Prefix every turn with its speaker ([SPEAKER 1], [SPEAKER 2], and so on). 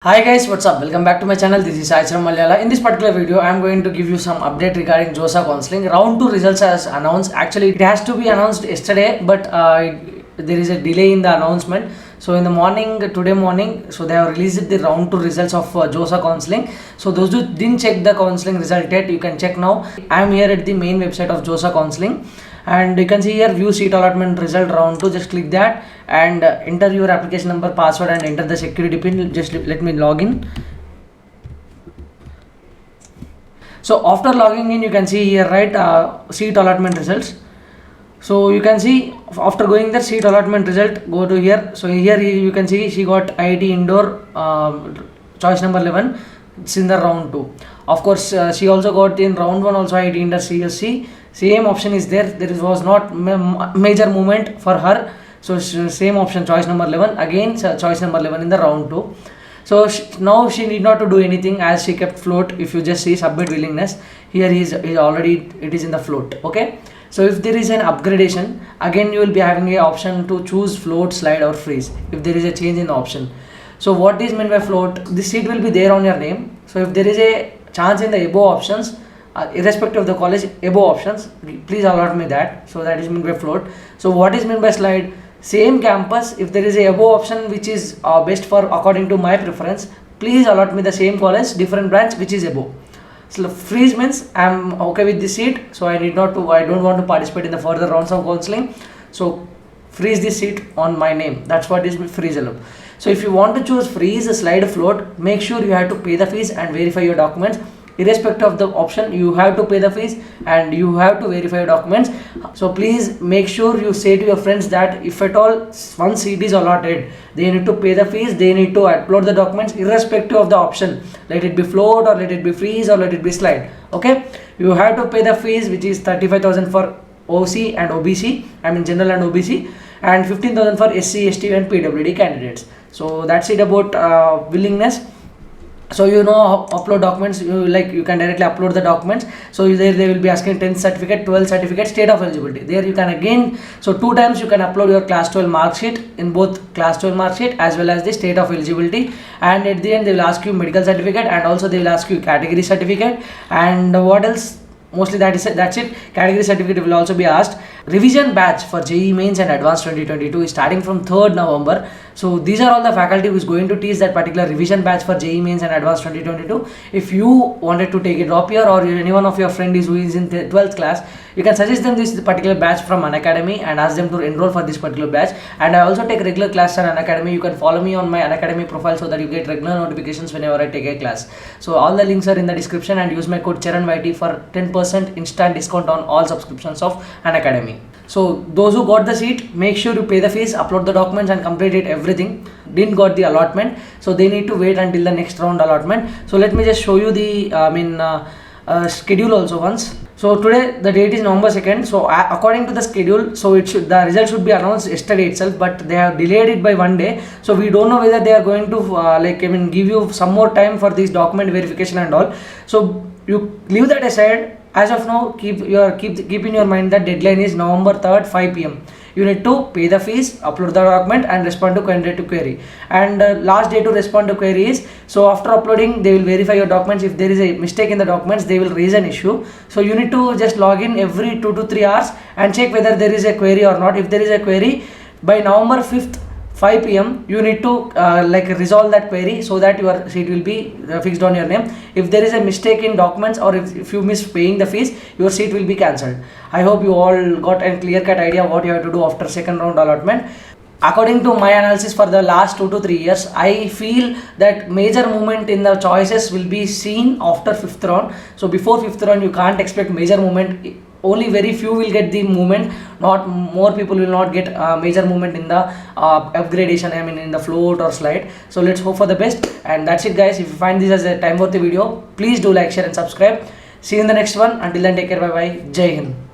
[SPEAKER 1] Hi guys, what's up? Welcome back to my channel. This is Saicharam Malayala. In this particular video, I am going to give you some update regarding JOSA counseling. Round 2 results as announced. Actually, it has to be announced yesterday, but there is a delay in the announcement. So in the morning, today morning, so they have released the round 2 results of JOSA counseling. So those who didn't check the counseling result yet, you can check now. I am here at the main website of JOSA counseling. And you can see here view seat allotment result round 2. Just click that and enter your application number, password, and enter the security pin. Just let me log in. So after logging in, you can see here, right, seat allotment results. So you can see after going there, seat allotment result, go to here. So here you can see she got IIT Indoor, choice number 11. It's in the round 2. Of course, she also got in round 1 also IIT Indoor CSC. Same option is there. There was not major movement for her. So same option, choice number 11. Again, choice number 11 in the round 2. So now she need not to do anything as she kept float. If you just see submit willingness, here is already, it is in the float. Okay. So if there is an upgradation, again you will be having a option to choose float, slide, or freeze if there is a change in the option. So what is meant by float? This seat will be there on your name. So if there is a chance in the above options, irrespective of the college, above options, please allot me that. So that is meant by float. So what is meant by slide? Same campus, if there is a above option which is best for according to my preference, please allot me the same college, different branch which is above. So freeze means I am okay with this seat, so I don't want to participate in the further rounds of counseling. So freeze this seat on my name. That's what is freeze allowed. So if you want to choose freeze, slide, float, make sure you have to pay the fees and verify your documents. Irrespective of the option, you have to pay the fees and you have to verify your documents. So please make sure you say to your friends that if at all one seat is allotted, they need to pay the fees, they need to upload the documents irrespective of the option. Let it be float or let it be freeze or let it be slide. Okay, you have to pay the fees, which is 35,000 for OC and OBC, I mean general and OBC, and 15,000 for SC, ST and PWD candidates. So that's it about willingness. So you know, upload documents, you can directly upload the documents. So there they will be asking 10th certificate, 12th certificate, state of eligibility. There you can again, so 2 times you can upload your class 12 mark sheet in both class 12 mark sheet as well as the state of eligibility. And at the end they will ask you medical certificate and also they will ask you category certificate. And what else? Mostly that's it. Category certificate will also be asked. Revision batch for JEE Mains and Advanced 2022 is starting from 3rd November. So these are all the faculty who is going to teach that particular revision batch for JEE Mains and Advanced 2022. If you wanted to take a drop year or any one of your friend who is in the 12th class, you can suggest them this particular batch from Unacademy and ask them to enroll for this particular batch. And I also take regular class on Unacademy. You can follow me on my Unacademy profile so that you get regular notifications whenever I take a class. So all the links are in the description and use my code CharanYT for 10% instant discount on all subscriptions of Unacademy. So those who got the seat, make sure you pay the fees, upload the documents and complete it everything. Didn't got the allotment, so they need to wait until the next round allotment. So let me just show you the schedule also once. So today the date is November 2nd. So according to the schedule, so the result should be announced yesterday itself, but they have delayed it by 1 day. So we don't know whether they are going to give you some more time for this document verification and all. So you leave that aside. As of now, keep in your mind that deadline is November 3rd, 5 p.m. You need to pay the fees, upload the document and respond to candidate to query. And last day to respond to query is, so after uploading, they will verify your documents. If there is a mistake in the documents, they will raise an issue. So you need to just log in every 2 to 3 hours and check whether there is a query or not. If there is a query, by November 5th, 5 p.m. you need to resolve that query so that your seat will be fixed on your name. If there is a mistake in documents or if you miss paying the fees, your seat will be cancelled. I hope you all got a clear-cut idea what you have to do after second round allotment. According to my analysis for the last 2 to 3 years, I feel that major movement in the choices will be seen after 5th round. So before 5th round, you can't expect major movement. Only very few will get the movement. Not more people will not get major movement in the upgradation. I mean in the float or slide. So let's hope for the best. And that's it, guys. If you find this as a time worthy video, please do like, share, and subscribe. See you in the next one. Until then, take care. Bye bye. Jai Hind.